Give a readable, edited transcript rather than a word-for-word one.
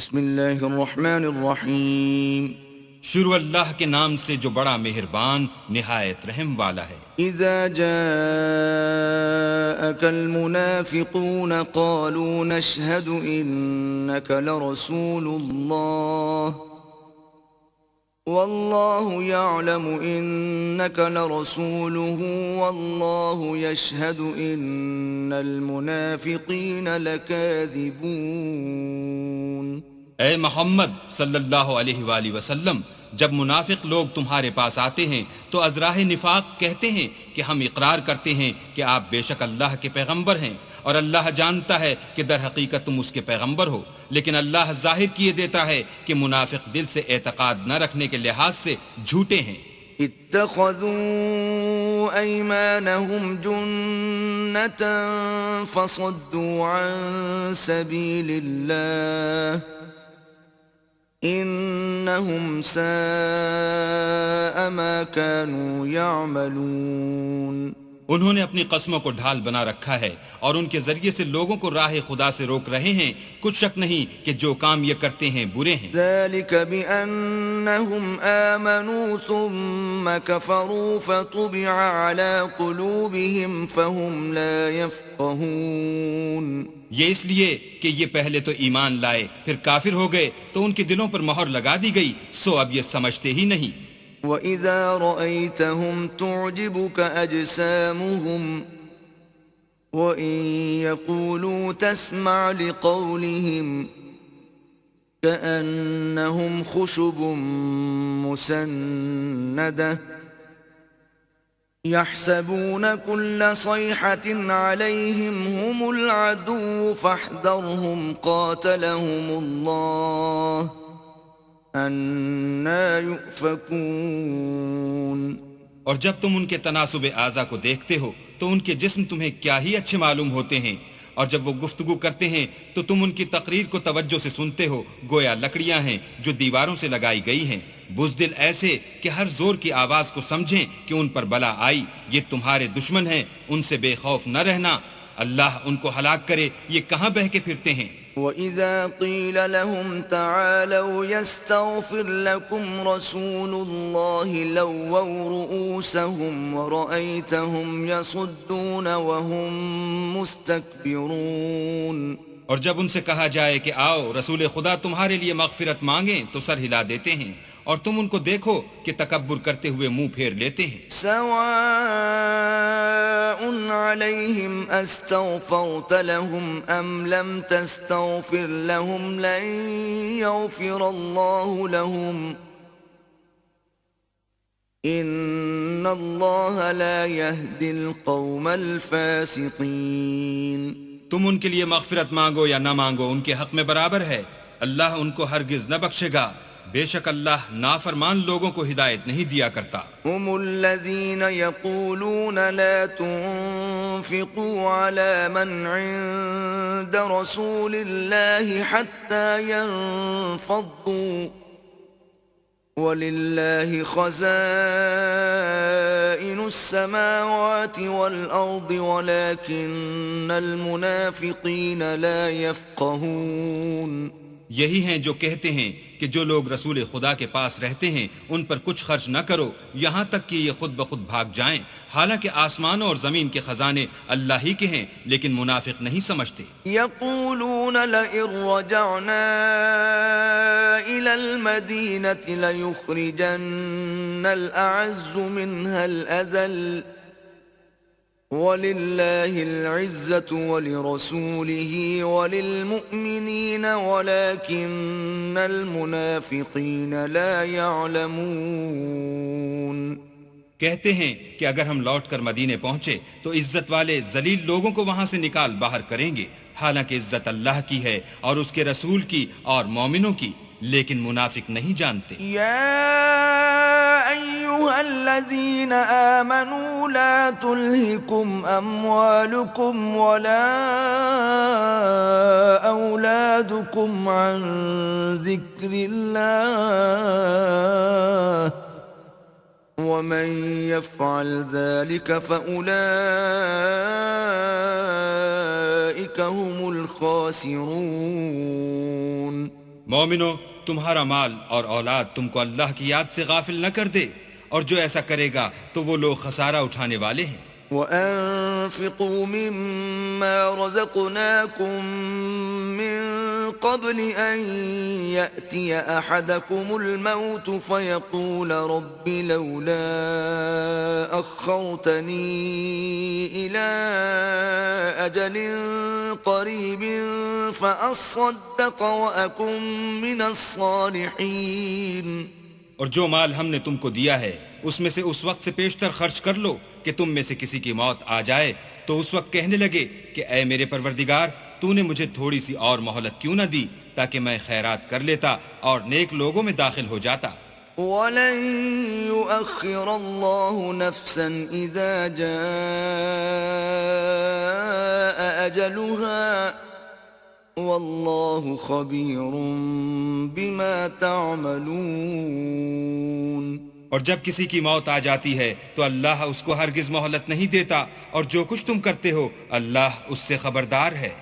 بسم اللہ الرحمن الرحیم شروع اللہ کے نام سے جو بڑا مہربان نہایت رحم والا ہے۔ اذا جاءك المنافقون قالوا نشهد انك لرسول الله والله يعلم انك لرسوله والله يشهد ان المنافقين لكاذبون۔ اے محمد صلی اللہ علیہ وآلہ وسلم، جب منافق لوگ تمہارے پاس آتے ہیں تو از راہ نفاق کہتے ہیں کہ ہم اقرار کرتے ہیں کہ آپ بے شک اللہ کے پیغمبر ہیں، اور اللہ جانتا ہے کہ در حقیقت تم اس کے پیغمبر ہو، لیکن اللہ ظاہر کیے دیتا ہے کہ منافق دل سے اعتقاد نہ رکھنے کے لحاظ سے جھوٹے ہیں۔ اتخذوا ايمانهم جنة فصدوا عن سبيل الله انہم ساء ما كانوا يعملون۔ انہوں نے اپنی قسموں کو ڈھال بنا رکھا ہے اور ان کے ذریعے سے لوگوں کو راہ خدا سے روک رہے ہیں، کچھ شک نہیں کہ جو کام یہ کرتے ہیں برے ہیں۔ ذلك بأنهم آمنوا ثم كفروا فطبع على قلوبهم فهم لا يفقهون۔ یہ اس لیے کہ یہ پہلے تو ایمان لائے پھر کافر ہو گئے تو ان کے دلوں پر مہر لگا دی گئی، سو اب یہ سمجھتے ہی نہیں۔ وَإِذَا رَأَيْتَهُمْ تُعْجِبُكَ أَجْسَامُهُمْ وَإِن يَقُولُوا تَسْمَعْ لِقَوْلِهِمْ كَأَنَّهُمْ خُشُبٌ مُّسَنَّدَةٌ يحسبون كل صيحة عليهم هم العدو فاحذرهم قاتلهم الله أنا يؤفكون۔ اور جب تم ان کے تناسب اعضا کو دیکھتے ہو تو ان کے جسم تمہیں کیا ہی اچھے معلوم ہوتے ہیں، اور جب وہ گفتگو کرتے ہیں تو تم ان کی تقریر کو توجہ سے سنتے ہو، گویا لکڑیاں ہیں جو دیواروں سے لگائی گئی ہیں، بزدل ایسے کہ ہر زور کی آواز کو سمجھیں کہ ان پر بلا آئی، یہ تمہارے دشمن ہیں، ان سے بے خوف نہ رہنا، اللہ ان کو ہلاک کرے، یہ کہاں بہہ کے پھرتے ہیں۔ وَإِذَا قِيلَ لَهُمْ تَعَالَوْا يَسْتَغْفِرْ لَكُمْ رَسُولُ اللَّهِ لَوَّوْا رُؤُوسَهُمْ وَرَأَيْتَهُمْ يَصُدُّونَ وَهُمْ مُسْتَكْبِرُونَ۔ اور جب ان سے کہا جائے کہ آؤ رسول خدا تمہارے لیے مغفرت مانگیں تو سر ہلا دیتے ہیں، اور تم ان کو دیکھو کہ تکبر کرتے ہوئے منہ پھیر لیتے ہیں۔ سواء علیہم استغفرت لهم ام لم تستغفر لهم لن یغفر اللہ لهم ان اللہ لا يهدي القوم الفاسقین۔ تم ان کے لیے مغفرت مانگو یا نہ مانگو ان کے حق میں برابر ہے، اللہ ان کو ہرگز نہ بخشے گا، بے شک اللہ نافرمان لوگوں کو ہدایت نہیں دیا کرتا۔ هم الذين يقولون لا تنفقوا على من عند رسول الله حتى ينفضوا ولله خزائن السماوات والأرض ولكن المنافقين لا يفقهون۔ یہی ہیں جو کہتے ہیں کہ جو لوگ رسول خدا کے پاس رہتے ہیں ان پر کچھ خرچ نہ کرو یہاں تک کہ یہ خود بخود بھاگ جائیں، حالانکہ آسمانوں اور زمین کے خزانے اللہ ہی کے ہیں، لیکن منافق نہیں سمجھتے۔ یقولون لئن رجعنا إلى المدينة ليخرجن الأعز منها الأذل وَلِلَّهِ الْعِزَّةُ وَلِرَسُولِهِ وَلِلْمُؤْمِنِينَ وَلَكِنَّ الْمُنَافِقِينَ لَا يَعْلَمُونَ۔ کہتے ہیں کہ اگر ہم لوٹ کر مدینے پہنچے تو عزت والے ذلیل لوگوں کو وہاں سے نکال باہر کریں گے، حالانکہ عزت اللہ کی ہے اور اس کے رسول کی اور مومنوں کی، لیکن منافق نہیں جانتے۔ یا ایھا الذین آمنوا لا تلہکم اموالکم ولا اولادکم عن ذکر اللہ ومن يفعل ذلك فأولئك هم الخاسرون۔ مومنو، تمہارا مال اور اولاد تم کو اللہ کی یاد سے غافل نہ کر دے، اور جو ایسا کرے گا تو وہ لوگ خسارہ اٹھانے والے ہیں۔ وأنفقوا مما رزقناكم من قبل أن يأتي أحدكم الموت فيقول رب لولا أخرتني إلى أجل قريب فأصدق وأكن من الصالحين۔ اور جو مال ہم نے تم کو دیا ہے اس میں سے اس وقت سے پیشتر خرچ کر لو کہ تم میں سے کسی کی موت آ جائے تو اس وقت کہنے لگے کہ اے میرے پروردگار، تو نے مجھے تھوڑی سی اور مہلت کیوں نہ دی تاکہ میں خیرات کر لیتا اور نیک لوگوں میں داخل ہو جاتا۔ وَلَن يُؤَخِّرَ اللَّهُ نَفْسًا إِذَا جَاءَ أَجَلُهَا وَاللَّهُ خَبِيرٌ بِمَا تَعْمَلُونَ۔ اور جب کسی کی موت آ جاتی ہے تو اللہ اس کو ہرگز مہلت نہیں دیتا، اور جو کچھ تم کرتے ہو اللہ اس سے خبردار ہے۔